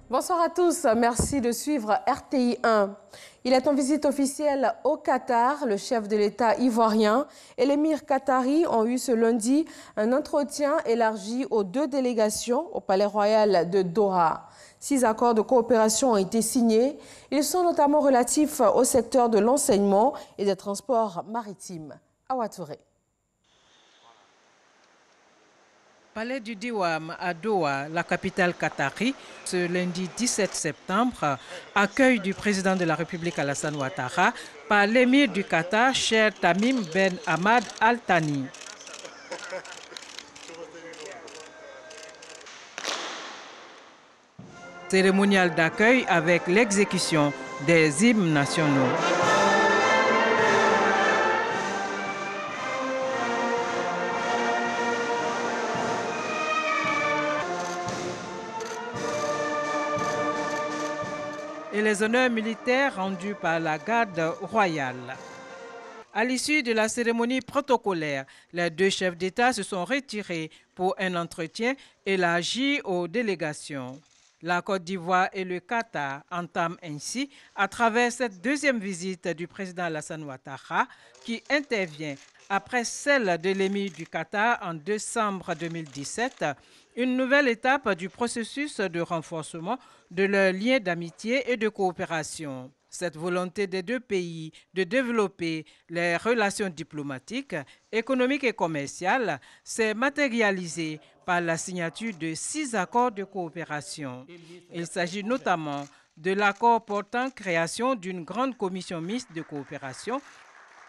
Bonsoir à tous, merci de suivre RTI 1. Il est en visite officielle au Qatar. Le chef de l'État ivoirien et l'émir qatari ont eu ce lundi un entretien élargi aux deux délégations au Palais Royal de Doha. 6 accords de coopération ont été signés. Ils sont notamment relatifs au secteur de l'enseignement et des transports maritimes. Awa Touré. Palais du Diwam à Doha, la capitale qatari, ce lundi 17 septembre, accueil du président de la République Alassane Ouattara par l'émir du Qatar, Cheikh Tamim Ben Hamad Al Thani. Cérémonial d'accueil avec l'exécution des hymnes nationaux. Et les honneurs militaires rendus par la garde royale. À l'issue de la cérémonie protocolaire, les deux chefs d'État se sont retirés pour un entretien élargi aux délégations. La Côte d'Ivoire et le Qatar entament ainsi, à travers cette deuxième visite du président Alassane Ouattara, qui intervient après celle de l'émir du Qatar en décembre 2017, une nouvelle étape du processus de renforcement de leurs liens d'amitié et de coopération. Cette volonté des deux pays de développer les relations diplomatiques, économiques et commerciales s'est matérialisée par la signature de 6 accords de coopération. Il s'agit notamment de l'accord portant création d'une grande commission mixte de coopération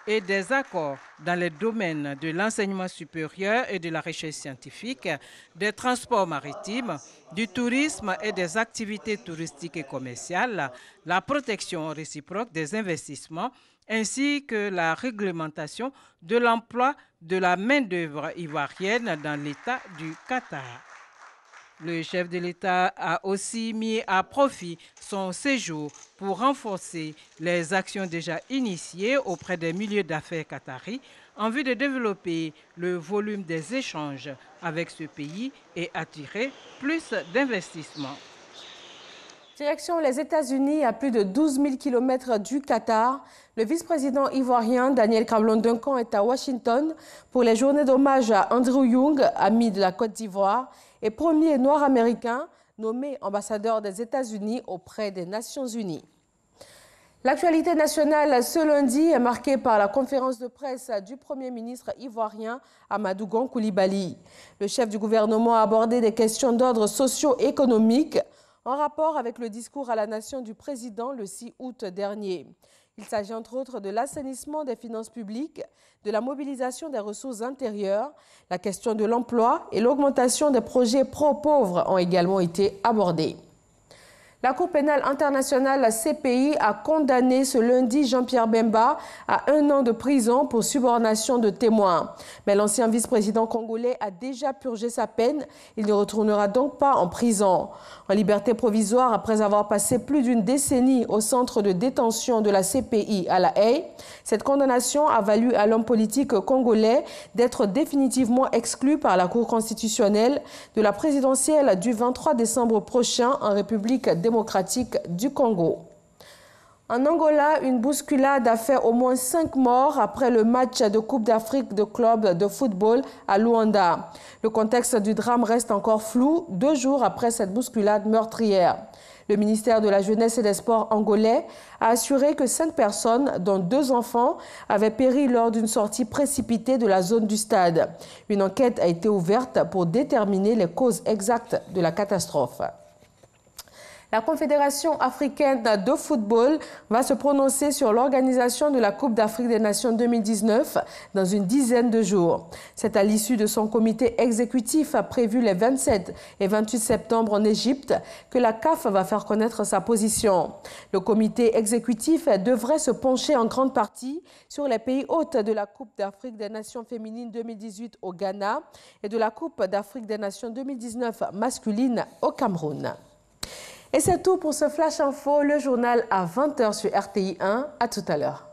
et des accords dans les domaines de l'enseignement supérieur et de la recherche scientifique, des transports maritimes, du tourisme et des activités touristiques et commerciales, la protection réciproque des investissements, ainsi que la réglementation de l'emploi de la main-d'œuvre ivoirienne dans l'État du Qatar. Le chef de l'État a aussi mis à profit son séjour pour renforcer les actions déjà initiées auprès des milieux d'affaires qataris en vue de développer le volume des échanges avec ce pays et attirer plus d'investissements. Direction les États-Unis, à plus de 12 000 km du Qatar, le vice-président ivoirien Daniel Cablon-Duncan est à Washington pour les journées d'hommage à Andrew Young, ami de la Côte d'Ivoire et premier noir américain nommé ambassadeur des États-Unis auprès des Nations Unies. L'actualité nationale ce lundi est marquée par la conférence de presse du Premier ministre ivoirien Amadou Gon Coulibaly. Le chef du gouvernement a abordé des questions d'ordre socio-économique en rapport avec le discours à la nation du président le 6 août dernier. Il s'agit entre autres de l'assainissement des finances publiques, de la mobilisation des ressources intérieures, la question de l'emploi et l'augmentation des projets pro-pauvres ont également été abordés. La Cour pénale internationale, la CPI, a condamné ce lundi Jean-Pierre Bemba à 1 an de prison pour subornation de témoins. Mais l'ancien vice-président congolais a déjà purgé sa peine. Il ne retournera donc pas en prison. En liberté provisoire, après avoir passé plus d'une décennie au centre de détention de la CPI à La Haye, cette condamnation a valu à l'homme politique congolais d'être définitivement exclu par la Cour constitutionnelle de la présidentielle du 23 décembre prochain en République démocratique du Congo. En Angola, une bousculade a fait au moins 5 morts après le match de Coupe d'Afrique de club de football à Luanda. Le contexte du drame reste encore flou 2 jours après cette bousculade meurtrière. Le ministère de la Jeunesse et des Sports angolais a assuré que 5 personnes, dont 2 enfants, avaient péri lors d'une sortie précipitée de la zone du stade. Une enquête a été ouverte pour déterminer les causes exactes de la catastrophe. La Confédération africaine de football va se prononcer sur l'organisation de la Coupe d'Afrique des Nations 2019 dans une dizaine de jours. C'est à l'issue de son comité exécutif prévu les 27 et 28 septembre en Égypte que la CAF va faire connaître sa position. Le comité exécutif devrait se pencher en grande partie sur les pays hôtes de la Coupe d'Afrique des Nations féminines 2018 au Ghana et de la Coupe d'Afrique des Nations 2019 masculine au Cameroun. Et c'est tout pour ce Flash Info, le journal à 20 h sur RTI 1. À tout à l'heure.